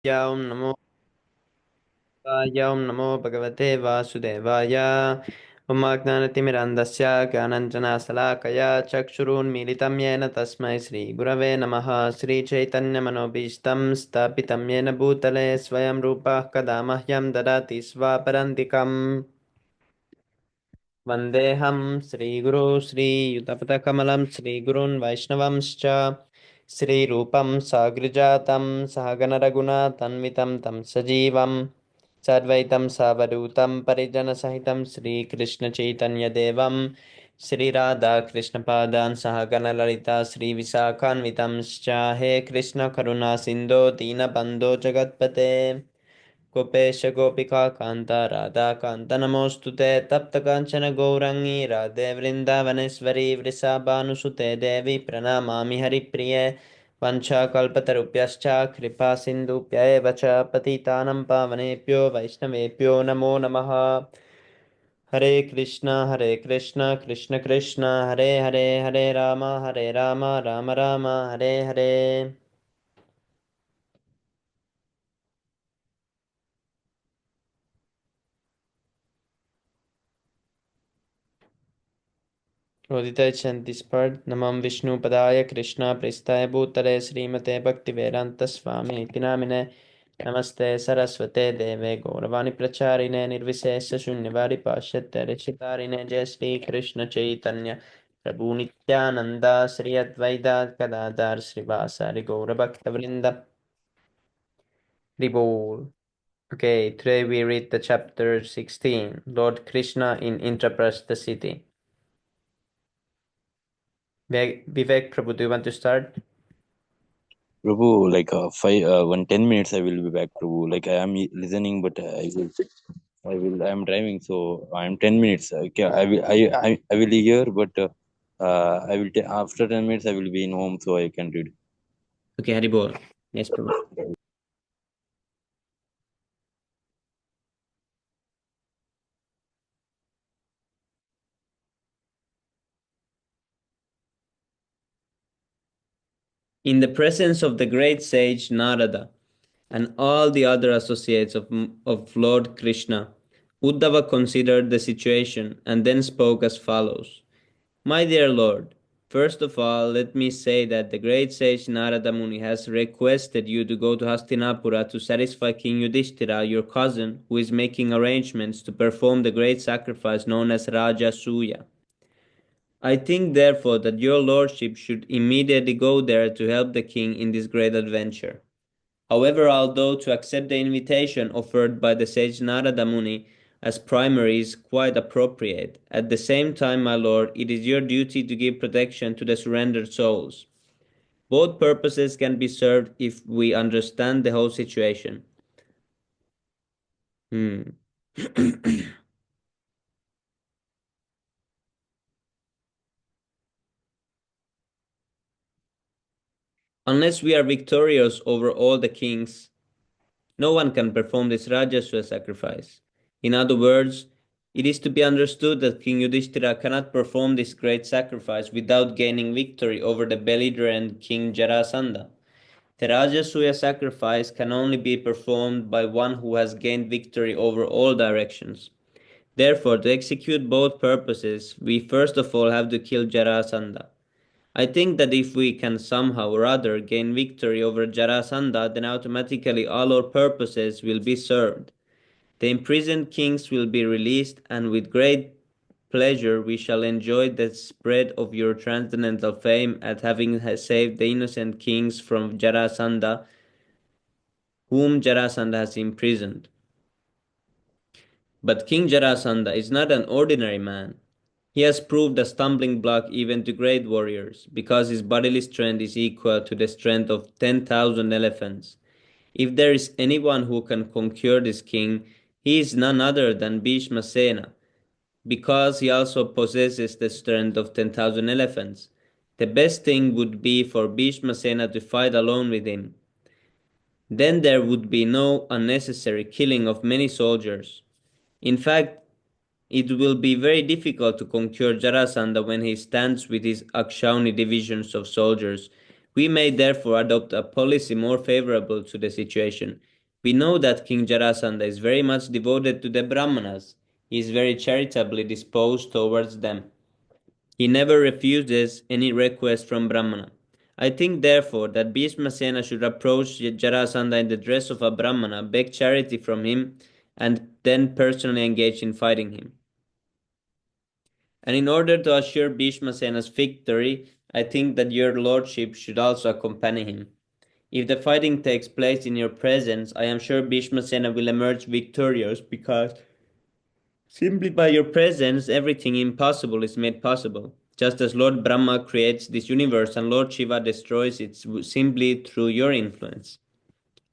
Om Namo Om Namo Bhagavate Vasudevaya Om Agnanatimirandasya Gyananjana Salakaya Chakshurunmilitam Yena Tasmai Shri Gurave Namaha Shri Chaitanya Manobishtam Stapitam Yena Bhutale Swayam Rupa Kadamahyam Dadati Svaparantikam वन्देऽहं श्रीगुरो श्रीयुतपथकमलं श्रीगुरून् वैष्णवंश्च श्रीरूपं साग्रजातं सहगणरघुनाथन्वितं तं सजीवं सर्वैतं सावधूतं परिजनसहितं श्रीकृष्णचैतन्यदेवं श्रीराधाकृष्णपादान् सहगणललिता श्रीविशाखान्वितंश्च हे कृष्णकरुणासिन्धो दीनबन्धो जगत्पते गोपेश गोपिका कान्ता राधा कान्त नमोऽस्तु ते तप्तकाञ्चन गौरङ्गी राधे वृन्दावनेश्वरी वृषभानुसुते देवी प्रणमामि हरिप्रिये वञ्चाकल्पतरुभ्यश्च कृपा सिन्धुभ्य एव च पतितानं पावनेभ्यो वैष्णवेभ्यो नमो नमः हरे Krishna Krishna Krishna Hare Hare Hare Ram Ram Ram Hare Hare Udita Chantispad Namam Vishnu Padaya Krishna Pristaya Bhutale Srimate Bhaktivedanta Swami Tinamine Namaste Saraswate Deve Gauravani Pracharine Nirvisesa Shunyavari Pashyate Rishitarine Jai Shri Krishna Chaitanya Prabhu Nityananda Sri Advaita Gadadhar Srivasari Gaura Bhakta Vrinda Ribol. Okay, today we read the chapter 16, Lord Krishna in Indraprastha city. Vivek Prabhu, do you want to start? Prabhu, like 10 minutes, I will be back, Prabhu. Like I am listening, but I am driving, so I am 10 minutes. Okay, I will hear, but after 10 minutes, I will be in home, so I can read. Okay, Haribol. Yes, Prabhu. In the presence of the great sage Narada and all the other associates of Lord Krishna, Uddhava considered the situation and then spoke as follows. My dear Lord, first of all, let me say that the great sage Narada Muni has requested you to go to Hastinapura to satisfy King Yudhishthira, your cousin, who is making arrangements to perform the great sacrifice known as Raja Suya. I think, therefore, that your lordship should immediately go there to help the king in this great adventure. However, although to accept the invitation offered by the sage Narada Muni as primary is quite appropriate, at the same time, my lord, it is your duty to give protection to the surrendered souls. Both purposes can be served if we understand the whole situation. Hmm. Unless we are victorious over all the kings, no one can perform this Rajaswa sacrifice. In other words, it is to be understood that King Yudhishthira cannot perform this great sacrifice without gaining victory over the belligerent King Jarasandha. The Rajasuya sacrifice can only be performed by one who has gained victory over all directions. Therefore, to execute both purposes, we first of all have to kill Jarasandha. I think that if we can somehow or other gain victory over Jarasandha, then automatically all our purposes will be served. The imprisoned kings will be released, and with great pleasure we shall enjoy the spread of your transcendental fame at having saved the innocent kings from Jarasandha, whom Jarasandha has imprisoned. But King Jarasandha is not an ordinary man. He has proved a stumbling block even to great warriors, because his bodily strength is equal to the strength of 10,000 elephants. If there is anyone who can conquer this king, he is none other than Bhishma Sena, because he also possesses the strength of 10,000 elephants. The best thing would be for Bhishma Sena to fight alone with him. Then there would be no unnecessary killing of many soldiers. In fact, it will be very difficult to conquer Jarasandha when he stands with his Akshauni divisions of soldiers. We may therefore adopt a policy more favorable to the situation. We know that King Jarasandha is very much devoted to the Brahmanas. He is very charitably disposed towards them. He never refuses any request from Brahmana. I think therefore that Bhishmasena should approach Jarasandha in the dress of a Brahmana, beg charity from him, and then personally engage in fighting him. And in order to assure Bhishmasena's victory, I think that your lordship should also accompany him. If the fighting takes place in your presence, I am sure Bhishmasena will emerge victorious because simply by your presence everything impossible is made possible. Just as Lord Brahma creates this universe and Lord Shiva destroys it simply through your influence.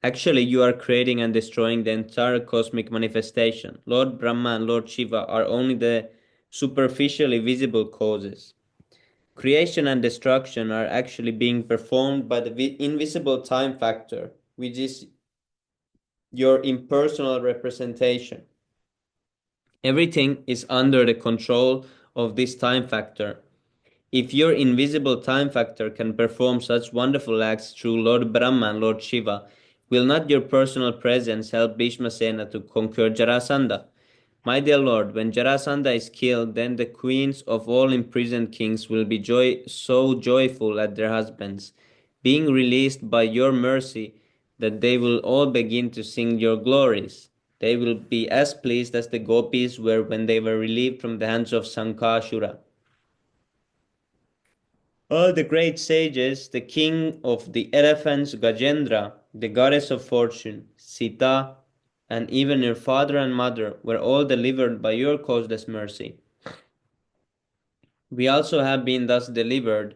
Actually, you are creating and destroying the entire cosmic manifestation. Lord Brahma and Lord Shiva are only the superficially visible causes. Creation and destruction are actually being performed by the invisible time factor, which is your impersonal representation. Everything is under the control of this time factor. If your invisible time factor can perform such wonderful acts through Lord Brahma and Lord Shiva, will not your personal presence help Bhishmasena to conquer Jarasandha? My dear Lord, when Jarasandha is killed, then the queens of all imprisoned kings will be so joyful at their husbands, being released by your mercy, that they will all begin to sing your glories. They will be as pleased as the gopis were when they were relieved from the hands of Sankashura. All the great sages, the king of the elephants Gajendra, the goddess of fortune, Sita, and even your father and mother were all delivered by your causeless mercy. We also have been thus delivered,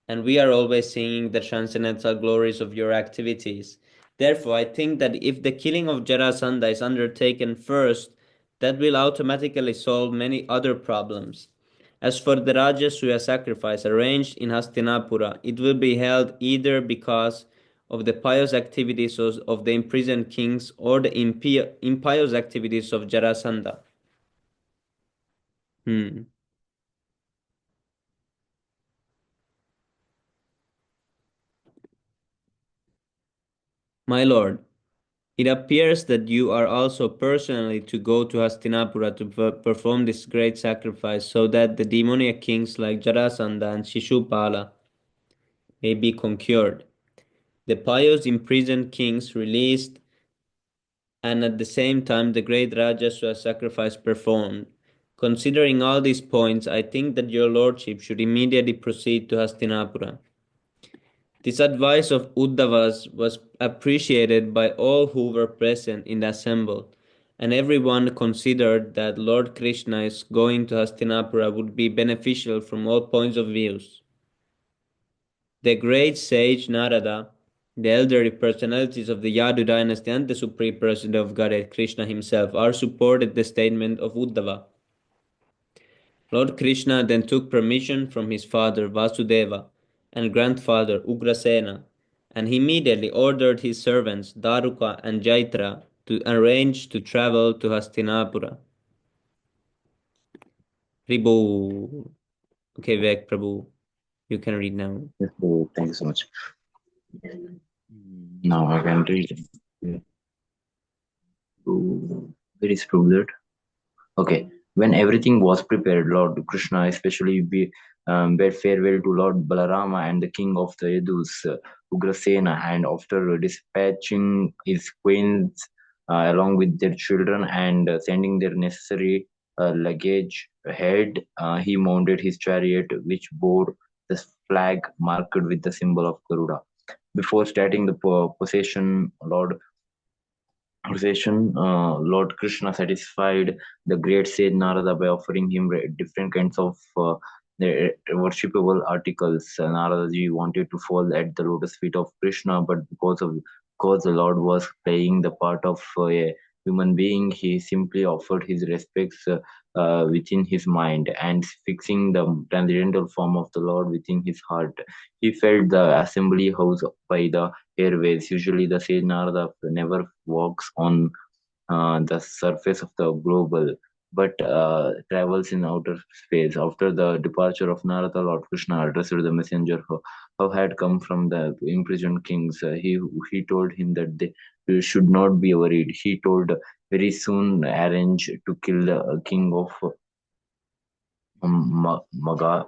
and we are always singing the transcendental glories of your activities. Therefore, I think that if the killing of Jarasandha is undertaken first, that will automatically solve many other problems. As for the Rajasuya sacrifice arranged in Hastinapura, it will be held either because of the pious activities of the imprisoned kings or the impious activities of Jarasandha. Hmm. My lord, it appears that you are also personally to go to Hastinapura to perform this great sacrifice so that the demoniac kings like Jarasandha and Shishupala may be conquered, the pious imprisoned kings released, and at the same time the great Rajaswa sacrifice performed. Considering all these points, I think that your lordship should immediately proceed to Hastinapura. This advice of Uddava's was appreciated by all who were present in the assembly, and everyone considered that Lord Krishna's going to Hastinapura would be beneficial from all points of views. The great sage Narada, the elderly personalities of the Yadu dynasty, and the supreme personality of Godhead Krishna himself are supported the statement of Uddhava. Lord Krishna then took permission from his father Vasudeva and grandfather Ugrasena, and he immediately ordered his servants Daruka and Jaitra to arrange to travel to Hastinapura. Prabhu. Okay, Vivek Prabhu, you can read now. Yes, so thank you so much. Now I can read. Where is Prabhu? Okay, when everything was prepared, Lord Krishna especially bade farewell to Lord Balarama and the king of the Yadus, Ugrasena, and after dispatching his queens along with their children and sending their necessary luggage ahead, he mounted his chariot, which bore the flag marked with the symbol of Garuda. Before starting the procession, Lord Krishna satisfied the great sage Narada by offering him different kinds of the worshipable articles. Narada ji wanted to fall at the lotus feet of Krishna, but because the Lord was playing the part of a human being, he simply offered his respects within his mind and fixing the transcendental form of the Lord within his heart. He felt the assembly house by the airways. Usually, the sage Narada never walks on the surface of the global, but travels in outer space. After the departure of Narada, Lord Krishna addressed the messenger who had come from the imprisoned kings. He told him that should not be worried. He told, very soon arrange to kill the king of Magadha,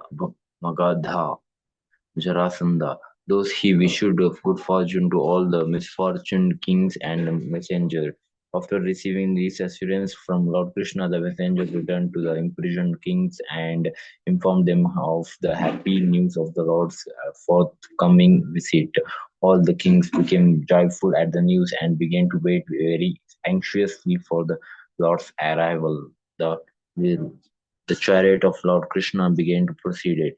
Jarasandha. Thus he wished good fortune to all the misfortunate kings and messengers. After receiving these assurances from Lord Krishna, the messengers returned to the imprisoned kings and informed them of the happy news of the Lord's forthcoming visit. All the kings became joyful at the news and began to wait very anxiously for the Lord's arrival. The chariot of Lord Krishna began to proceed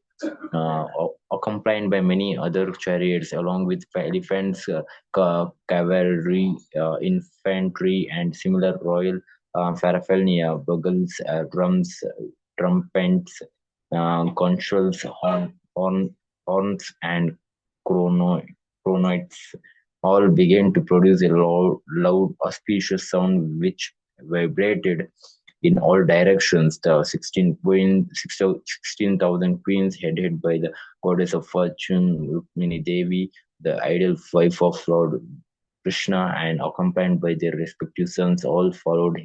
accompanied by many other chariots, along with elephants, cavalry, infantry, and similar royal paraphernalia, bugles, drums, trumpets, consoles, horns, and chronoids all began to produce a loud, auspicious sound which vibrated in all directions. The 16,000 queens, headed by the goddess of fortune, Rukmini Devi, the ideal wife of Lord Krishna, and accompanied by their respective sons, all followed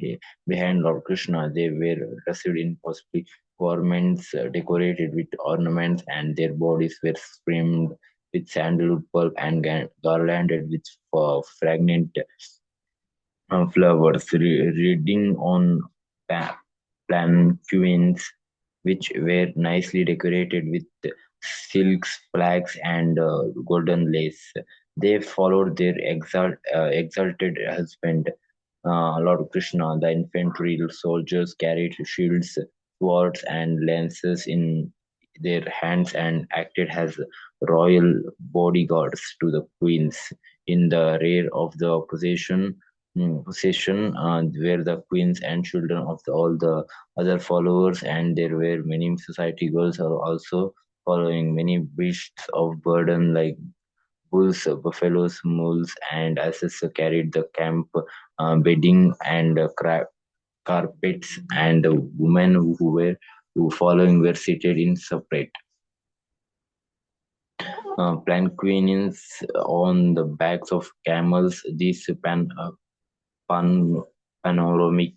behind Lord Krishna. They were dressed in costly garments decorated with ornaments, and their bodies were framed with sandalwood pulp and garlanded with fragrant flowers, reading on planquins, which were nicely decorated with silks, flags, and golden lace. They followed their exalted husband, Lord Krishna. The infantry soldiers carried shields, swords, and lances in their hands and acted as royal bodyguards to the queens. In the rear of the possession were the queens and children of all the other followers, and there were many society girls are also following. Many beasts of burden like bulls, buffaloes, mules, and asses carried the camp bedding and carpets, and the women who following were seated in separate planquins on the backs of camels. These pan- panoramic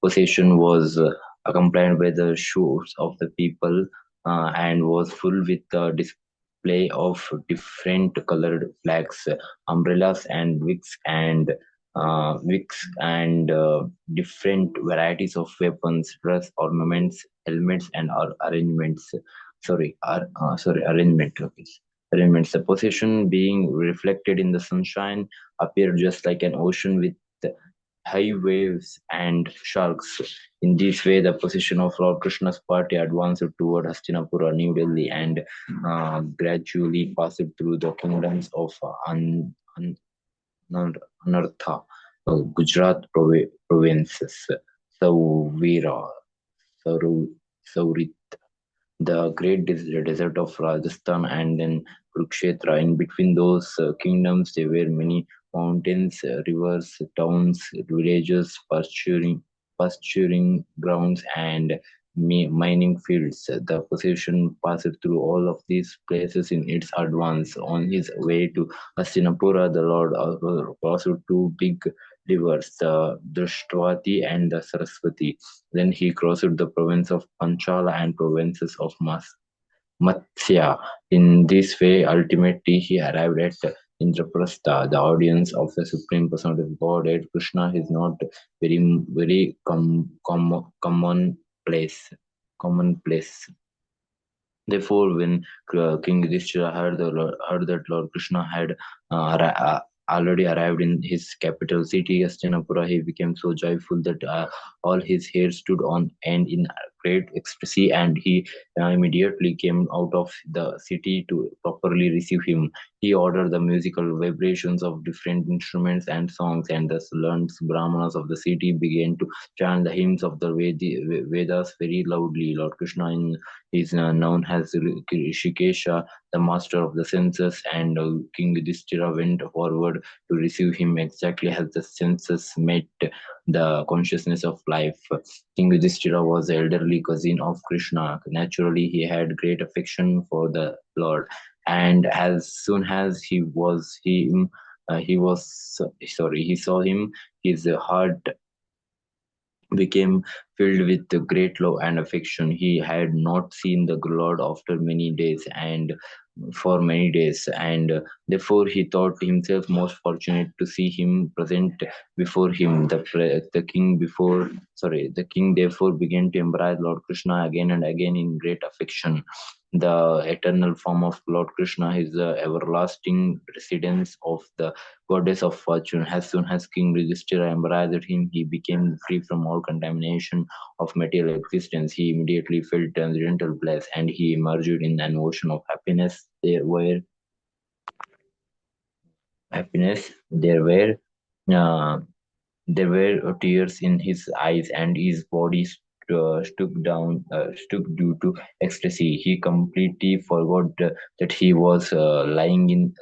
procession was accompanied by the shows of the people and was full with the display of different colored flags, umbrellas, and wicks and different varieties of weapons, dress, ornaments, helmets, and arrangements. Sorry, arrangement. Okay. Arrangements. The procession being reflected in the sunshine appeared just like an ocean with high waves and sharks. In this way, the position of Lord Krishna's party advanced toward Hastinapura, New Delhi, and gradually passed through the kingdoms of Anartha, Gujarat provinces, Sauvira, Saurit, the great desert of Rajasthan, and then Kurukshetra. In between those kingdoms, there were many mountains, rivers, towns, villages, pasturing grounds, and mining fields. The possession passed through all of these places in its advance. On his way to Hastinapura, the Lord crossed two big rivers, the Drushtavati and the Saraswati. Then he crossed the province of Panchala and provinces of Matsya. In this way, ultimately, he arrived at Indraprastha, the audience of the Supreme Personality of Godhead. Krishna is not very commonplace. Therefore, when King Yudhishthira heard that Lord Krishna had already arrived in his capital city, Hastinapura, he became so joyful that all his hair stood on end in great ecstasy, and he immediately came out of the city to properly receive him. He ordered the musical vibrations of different instruments and songs, and thus learned Brahmanas of the city began to chant the hymns of the Vedas very loudly. Lord Krishna is known as Rishikesha, the master of the senses, and King Yudhishthira went forward to receive him exactly as the senses met the consciousness of life. King Yudhishthira was the elderly cousin of Krishna. Naturally, he had great affection for the Lord, and as soon as he was him, He saw him. His heart became filled with the great love and affection. He had not seen the Lord after many days and for many days, and therefore he thought himself most fortunate to see him present before him. The king the king therefore began to embrace Lord Krishna again and again in great affection. The eternal form of Lord Krishna is the everlasting residence of the goddess of fortune. As soon as King Yudhishthira embraced him, he became free from all contamination of material existence. He immediately felt transcendental bliss, and he emerged in an ocean of happiness. There were uh, there were tears in his eyes, and his body stuck due to ecstasy. He completely forgot that he was living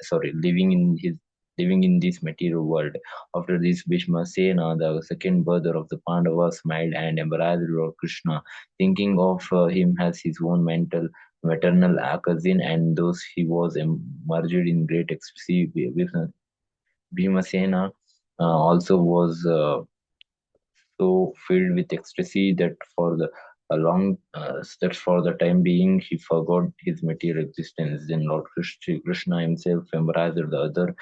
in this material world. After this, Bhishma Sena, the second brother of the Pandavas, smiled and embraced Lord Krishna, thinking of him as his own maternal cousin, and thus he was merged in great ecstasy. Bhimasena also was so filled with ecstasy that for the time being he forgot his material existence. Then Lord Krishna himself embraced the other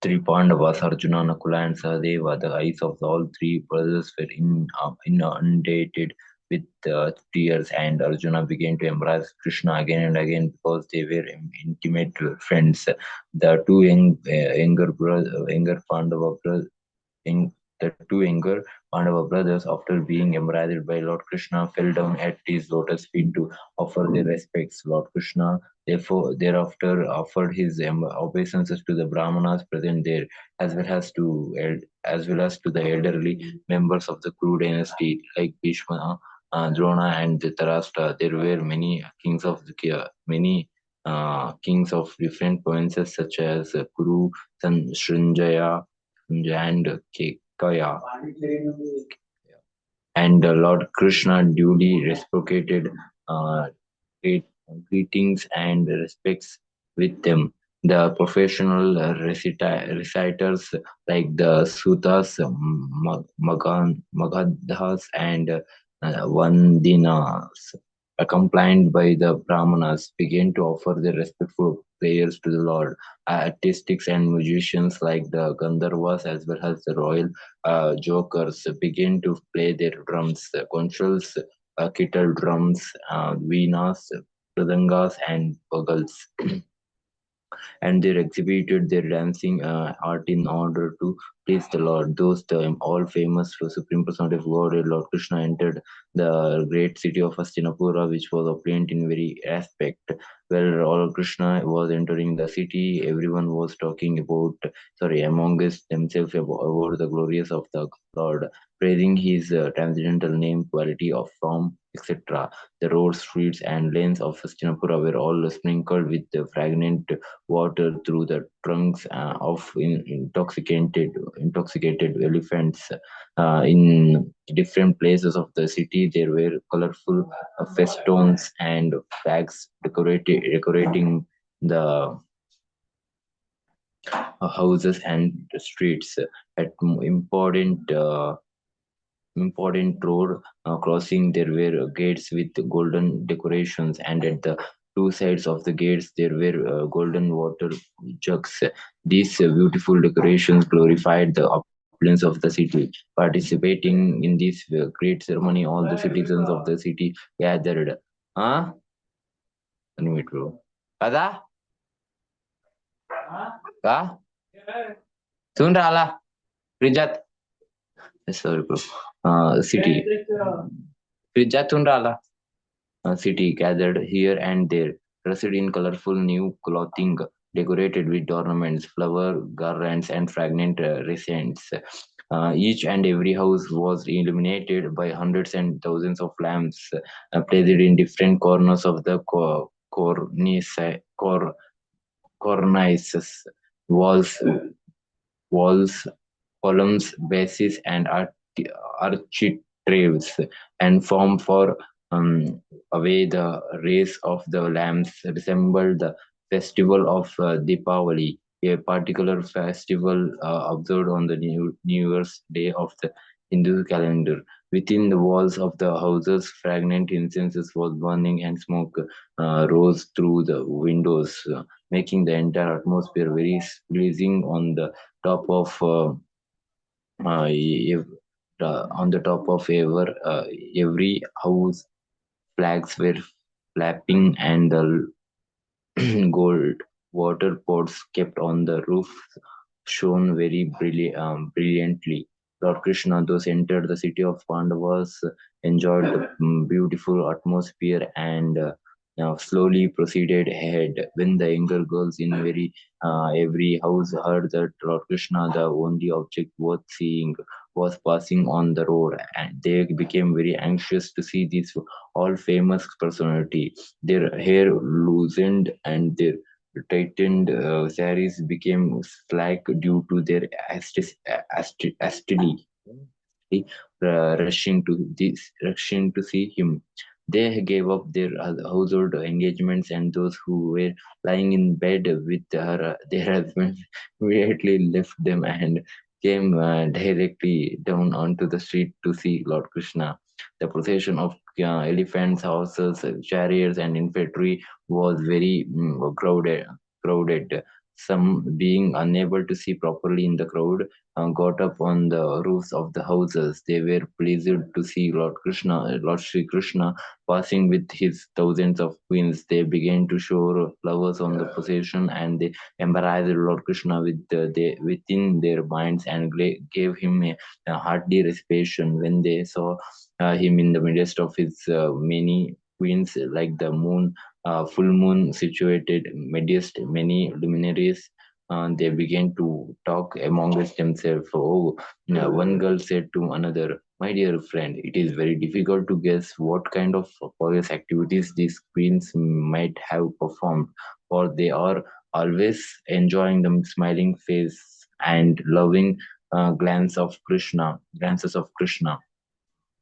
three Pandavas, Arjuna, Nakula, and Sahadeva. The eyes of all three brothers were inundated with tears, and Arjuna began to embrace Krishna again and again because they were intimate friends. The two younger Pandava in the two younger Pandava brothers, after being embraced by Lord Krishna, fell down at his lotus feet to offer their respects. Lord Krishna thereafter offered his obeisances to the Brahmanas present there, as well as to the elderly members of the Kuru dynasty like Bhishma, Drona, and Dhritarashtra. There were many kings of different provinces such as Kuru, Srinjaya, and Kekaya, and Lord Krishna duly reciprocated uh, great greetings and respects with them. The professional reciters like the Sutas, Magadhas, and Vandinas, accompanied by the Brahmanas, began to offer their respectful prayers to the Lord. Artists and musicians like the Gandharvas as well as the royal jokers began to play their drums, conchols, kettle drums, veenas, mridangas, and bugles, and they exhibited their dancing art in order to please the Lord. Those the all famous Supreme Personality of Godhead, Lord Krishna, entered the great city of Hastinapura, which was opulent in very aspect. Where Lord Krishna was entering the city, everyone was talking among us themselves about the glories of the Lord, praising his transcendental name, quality of form, etc. The roads, streets, and lanes of Hastinapura were all sprinkled with fragrant water through the trunks of intoxicated elephants. In different places of the city, there were colorful festoons and flags decorating the houses and streets. At important road crossing, there were gates with golden decorations, and at the two sides of the gates there were golden water jugs. These beautiful decorations glorified the opulence of the city. Participating in this great ceremony, all the citizens of the city gathered. Huh? One minute, bro. Kada? Ka? Soon rala. Prijat. Sorry, bro. City. Prijatun rala. City gathered here and there, dressed in colorful new clothing, decorated with ornaments, flower garlands, and fragrant resins. Each and every house was illuminated by hundreds and thousands of lamps placed in different corners of the cornices, walls, walls, columns, bases, and architraves, and form for away the rays of the lamps resembled the festival of Deepavali, a particular festival observed on the New Year's Day of the Hindu calendar. Within the walls of the houses, fragrant incenses was burning and smoke rose through the windows, making the entire atmosphere very pleasing. Top of ev- on the top of every house, flags were flapping, and the gold water pots kept on the roof shone very brilliantly. Lord Krishna thus entered the city of Pandavas, enjoyed the beautiful atmosphere, and now slowly proceeded ahead. When the younger girls in every house heard that Lord Krishna, the only object worth seeing, was passing on the road, and they became very anxious to see this all famous personality. Their hair loosened and their tightened saris became slack due to their hostility, rushing to see him. They gave up their household engagements, and those who were lying in bed with their husbands immediately left them and came directly down onto the street to see Lord Krishna. The procession of elephants, horses, chariots, and infantry was very crowded. Some, being unable to see properly in the crowd, got up on the roofs of the houses. They were pleased to see Lord Sri Krishna, passing with his thousands of queens. They began to shower flowers on the procession, and they embraced Lord Krishna within their minds and gave him a hearty reception. When they saw him in the midst of his many queens, like the full moon situated midst many luminaries, they began to talk amongst themselves. Oh, one girl said to another, "My dear friend, it is very difficult to guess what kind of pious activities these queens might have performed, for they are always enjoying the smiling face and loving glances of Krishna."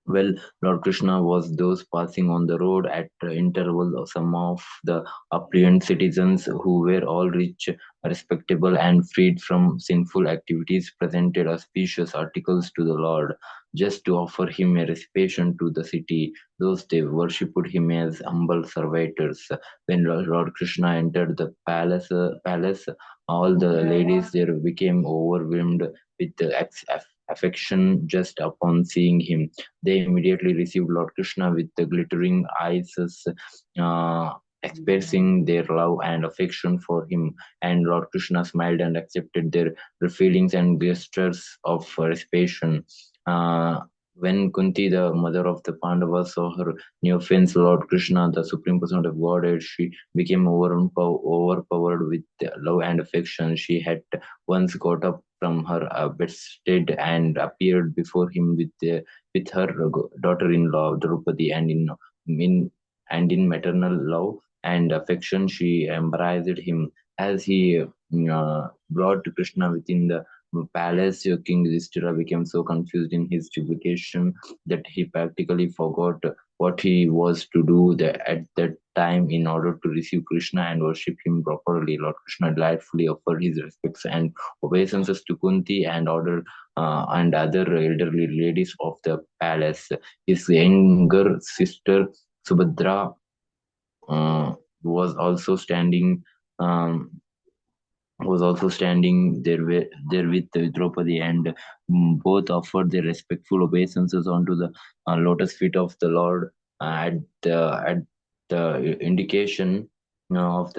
Well, Lord Krishna was those passing on the road at intervals. Some of the affluent citizens, who were all rich, respectable, and freed from sinful activities, presented auspicious articles to the Lord, just to offer him a reception to the city. Those they worshipped him as humble servitors. When Lord Krishna entered the palace, all the ladies there became overwhelmed with affection just upon seeing him. They immediately received Lord Krishna with the glittering eyes, uh, expressing their love and affection for him. And Lord Krishna smiled and accepted their feelings and gestures of respect. Uh, when Kunti, the mother of the Pandavas, saw her new friends, Lord Krishna, the supreme person of Godhead, she became overpowered with love and affection. She had once got up from her bedstead and appeared before him with her daughter-in-law Draupadi, in in maternal love and affection she embraced him as he brought Krishna within the palace. King Yudhishthira became so confused in his jubilation that he practically forgot what he was to do at that time in order to receive Krishna and worship him properly. Lord Krishna delightfully offered his respects and obeisances to Kunti and other elderly ladies of the palace. His younger sister Subhadra was also standing um, there with Draupadi, and both offered their respectful obeisances onto the lotus feet of the Lord at the indication of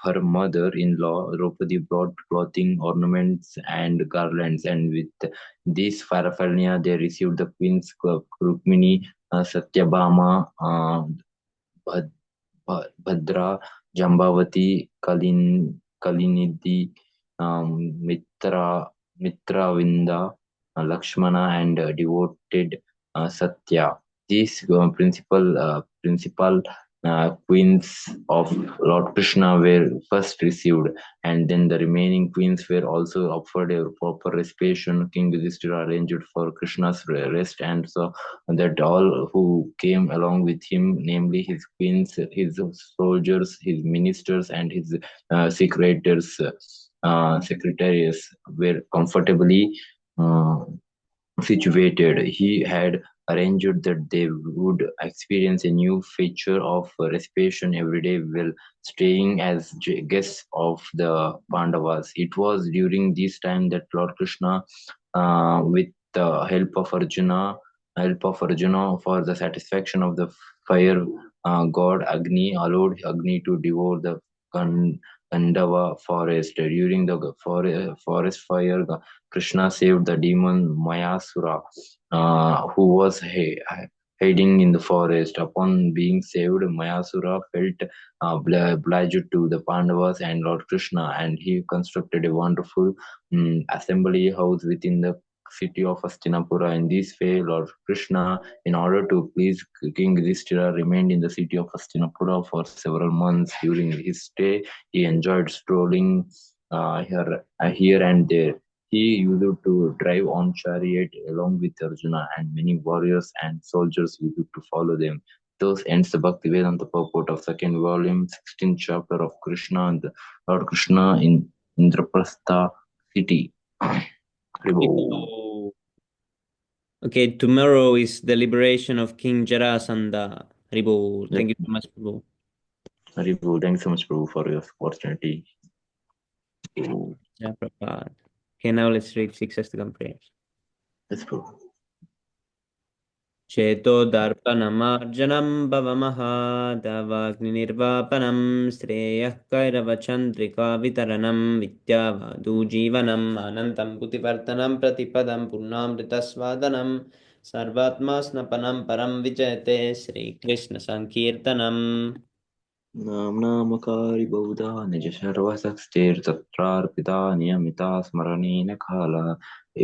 her mother-in-law. Draupadi brought clothing, ornaments, and garlands, and with these paraphernalia, they received the queens Rukmini, Satyabhama, Bhadra, Jambavati, Kalinidhi, Mitravinda, Lakshmana, and devoted Satya. These principal queens of Lord Krishna were first received, and then the remaining queens were also offered a proper respiration. King Yudhishthira arranged for Krishna's rest, and so that all who came along with him, namely his queens, his soldiers, his ministers, and his secretaries, were comfortably uh, situated. He had arranged that they would experience a new feature of respiration every day while staying as guests of the Pandavas. It was during this time that Lord Krishna, with the help of Arjuna for the satisfaction of the fire god Agni, allowed Agni to devour the Kandava forest. During the forest fire, Krishna saved the demon Mayasura, who was hiding in the forest. Upon being saved, Mayasura felt obliged to the Pandavas and Lord Krishna, and he constructed a wonderful assembly house within the city of Hastinapura. In this way, Lord Krishna, in order to please King Yudhishthira, remained in the city of Hastinapura for several months. During his stay, he enjoyed strolling here and there. He used to drive on chariot along with Arjuna, and many warriors and soldiers used to follow them. Thus ends the Bhaktivedanta purport of second volume, 16th chapter of Krishna and Lord Krishna in Indraprastha city. Haribo. Okay, tomorrow is the liberation of King Jarasandha. Haribol. Yes, Thank you so much, Prabhu. Haribo. Thanks so much, Prabhu, for your opportunity. Yeah, Prabhupada. Okay, now let's read six Astakam prayers. Yes, Prabhu. चेतोदर्पणमार्जनं भवमहादवाग्निर्वापनं श्रेयः कैरवचन्द्रिकावितरणं विद्यावादुजीवनम् अनन्तं बुद्धिवर्धनं प्रतिपदं पूर्णामृतस्वादनं सर्वात्मा स्नपनं परं विजयते श्रीकृष्णसङ्कीर्तनम् नामकारि बहुधा निज सर्वशक्तिर्तत्रार्पिता नियमिता स्मरणेन काला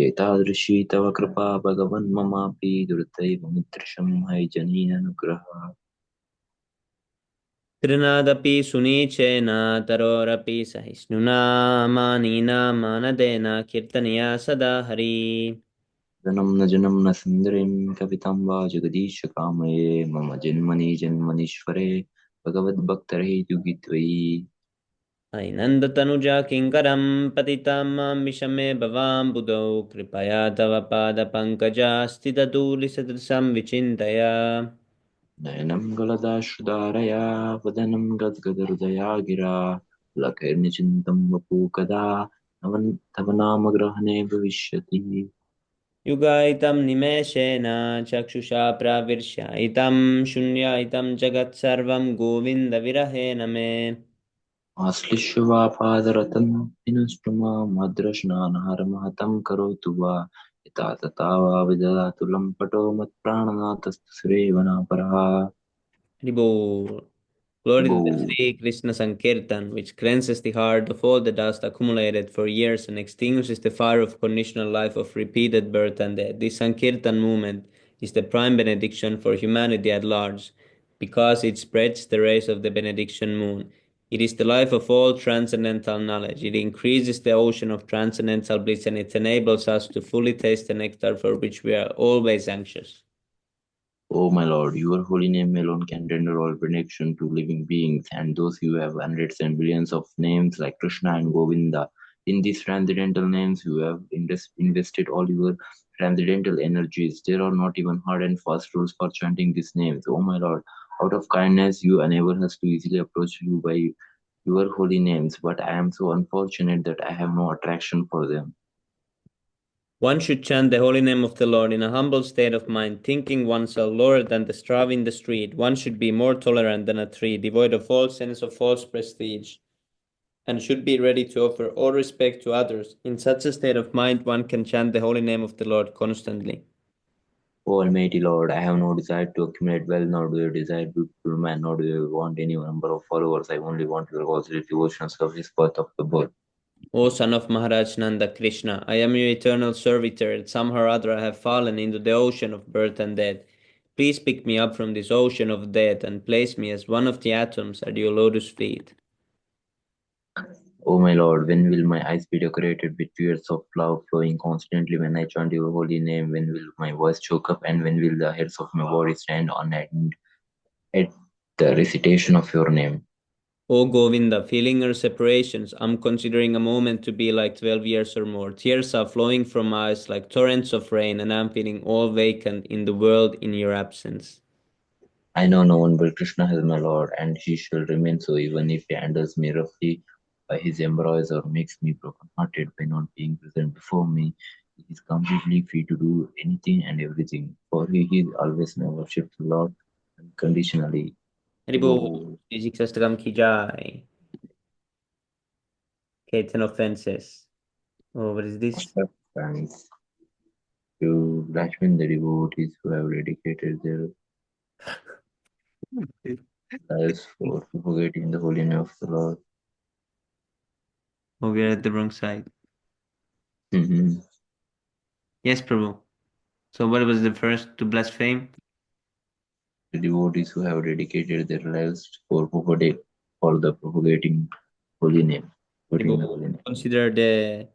एतादृशी तव कृपा भगवन् ममापि दुर्दैवमिदृशं हैजनीननुग्रह तृणादपि सुनीचेन तरोरपि सहिष्णुना मानिना मानदेन कीर्तनीया सदा हरि जनं न जनं न सुन्दरीं कवितां वा जगदीश कामये मम जन्मनि जन्मनीश्वरे भगवद्भक्तरहेतुकी त्वयि नन्दतनुजा किङ्करं पतितां मां विषमे भवां बुधौ कृपया तव पादपङ्कजा स्थितधूलिसदृशं विचिन्तय नयनं गलदाश्रुधारया वदनं गद्गदहृदया गिरा लखैर्निचिन्तं वपु कदा तव नामग्रहणे भविष्यति युगायितं निमेषेण चक्षुषा प्राविर्ष्यायितं शून्यायितं जगत्सर्वं गोविन्दविरहेण मे आश्लिष्य वा पादरतं विनष्टु मामद्रष्णानहरमहतं करोतु वा यथा तथा वा विदधातु लम्पटो मत्प्राणनाथस्तु सुरेवनापरः Haribol. Glory to the Haribo. Sri Krishna Sankirtan, which cleanses the heart of all the dust accumulated for years and extinguishes the fire of conditional life of repeated birth and death. This Sankirtan movement is the prime benediction for humanity at large, because it spreads the rays of the benediction moon. It is the life of all transcendental knowledge. It increases the ocean of transcendental bliss and it enables us to fully taste the nectar for which we are always anxious. O my Lord, your holy name alone can render all benediction to living beings, and those who have hundreds and billions of names like Krishna and Govinda. In these transcendental names, you have invested all your transcendental energies. There are not even hard and fast rules for chanting these names. O my Lord, out of kindness, you enable us to easily approach you by your holy names, but I am so unfortunate that I have no attraction for them. One should chant the holy name of the Lord in a humble state of mind, thinking oneself lower than the straw in the street. One should be more tolerant than a tree, devoid of all sense of false prestige, and should be ready to offer all respect to others. In such a state of mind, one can chant the holy name of the Lord constantly. O Almighty Lord, I have no desire to accumulate wealth, nor do I desire to be man, nor do I want any number of followers. I only want your positive devotion service birth of the birth. O son of Maharaj Nanda Krishna, I am your eternal servitor. Somehow or other I have fallen into the ocean of birth and death. Please pick me up from this ocean of death and place me as one of the atoms at your lotus feet. O my Lord, when will my eyes be decorated with tears of love flowing constantly when I chant your holy name? When will my voice choke up and when will the hairs of my body stand on end at the recitation of your name? O Govinda, feeling our separations, I'm considering a moment to be like 12 years or more. Tears are flowing from eyes like torrents of rain, and I'm feeling all vacant in the world in your absence. I know no one but Krishna is my Lord, and he shall remain so even if he handles me roughly by his embrace or makes me broken-hearted by not being present before me. He is completely free to do anything and everything, for he is always my worship the Lord unconditionally. Haribo, Go Physics Astakam ki jai. Okay, 10 offenses. Oh, what is this? thanks to Lakshman, the devotees who have dedicated their lives for propagating the holy name of the Lord. Oh, we are at the wrong side. Mhm. Yes, Prabhu. So, what was the first to blaspheme? The devotees who have dedicated their lives for the propagating holy name, putting the Haribo, holy name. consider the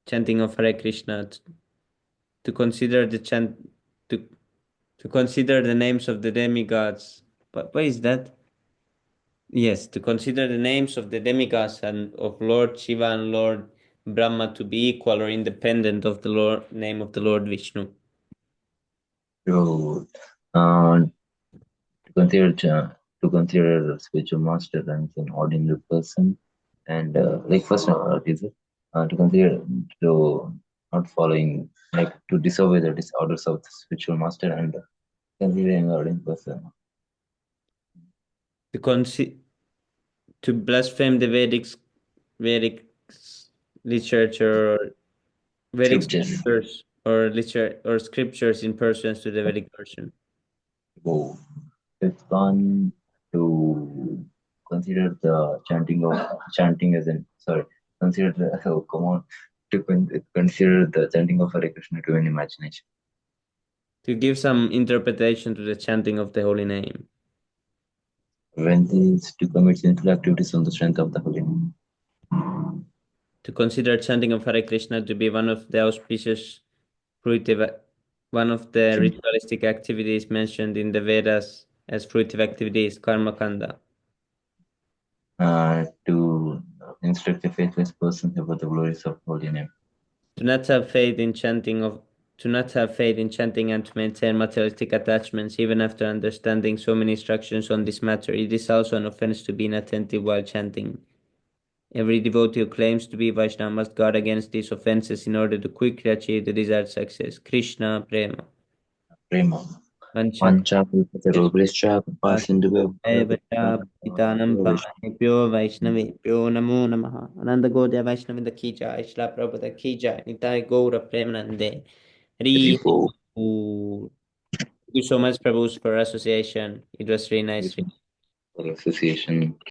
chanting of Hare Krishna, to consider the chant, to, to consider the names of the demigods. What is that? Yes, to consider the names of the demigods and of Lord Shiva and Lord Brahma to be equal or independent of the Lord name of the Lord Vishnu. So, uh, to consider a spiritual master as an ordinary person, and like first is it to consider to not following like to disobey the orders of the spiritual master and considering an ordinary person. To consi- to blaspheme the Vedic literature or Vedic Scriptures. scriptures or literature or scriptures in pursuance to the Vedic version. Go. It's fun to consider the chanting as an sorry. Consider the oh come on consider the chanting of Hare Krishna to an imagination. To give some interpretation to the chanting of the holy name. When these to commit sinful activities on the strength of the holy name. To consider chanting of Hare Krishna to be one of the auspicious fruitive, one of the ritualistic activities mentioned in the Vedas as fruitive activities, karma kanda. To instruct the faithless person about the glories of holy name. To not have faith in chanting of to not have faith in chanting and to maintain materialistic attachments even after understanding so many instructions on this matter. It is also an offense to be inattentive while chanting. Every devotee who claims to be Vaishnava must guard against these offenses in order to quickly achieve the desired success. Krishna Prema. Prema. Vanchak. Vanchakalpatarubhishcha पतितानं पावनेभ्यो वैष्णवेभ्यो नमो नमः आनंद गौड़िया वैष्णव की जय शिला प्रभुपाद की जय निताय गौर प्रेमानंदे Hari Ripo. बोल. Thank you so much, Prabhu, for association. It was really nice. For association.